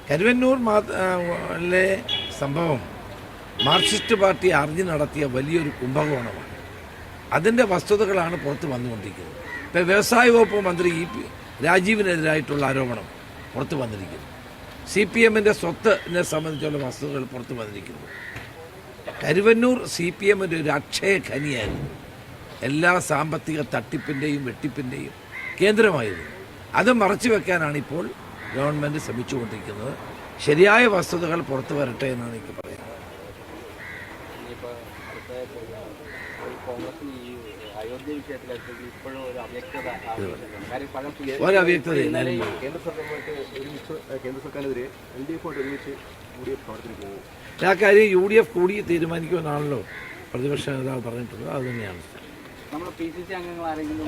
കരുവന്നൂരിലെ സംഭവം Marxist party അറിഞ്ഞു നടത്തിയ വലിയൊരു കുംഭകോണമാണ്. അതിൻ്റെ വസ്തുതകളാണ് പുറത്ത് വന്നുകൊണ്ടിരിക്കുന്നത്. ഇപ്പോൾ വ്യവസായ വകുപ്പ് മന്ത്രി രാജീവിനെതിരായിട്ടുള്ള ആരോപണം പുറത്ത് വന്നിരിക്കുന്നു. CPM-ൻ്റെ സ്വത്തിനെ സംബന്ധിച്ചുള്ള വസ്തുതകൾ പുറത്ത് വന്നിരിക്കുന്നു. കരുവന്നൂർ CPM-ൻ്റെ ഒരു അക്ഷയ ഖനിയായിരുന്നു. എല്ലാ സാമ്പത്തിക തട്ടിപ്പിൻ്റെയും വെട്ടിപ്പിൻ്റെയും കേന്ദ്രമായിരുന്നു. അത് മറച്ചു വെക്കാനാണ് ഇപ്പോൾ ഗവൺമെൻറ് ശ്രമിച്ചുകൊണ്ടിരിക്കുന്നത്. ശരിയായ വസ്തുതകൾ പുറത്തു വരട്ടെ എന്നാണ് എനിക്ക് പറയുന്നത്. ഒരവ്യക്തത ആ കാര്യം UDF കൂടി തീരുമാനിക്കുമെന്നാണല്ലോ പ്രതിപക്ഷ നേതാവ് പറഞ്ഞിട്ടുള്ളത്. അത് തന്നെയാണ്. നമ്മൾ PCC അംഗങ്ങൾ ആരെങ്കിലും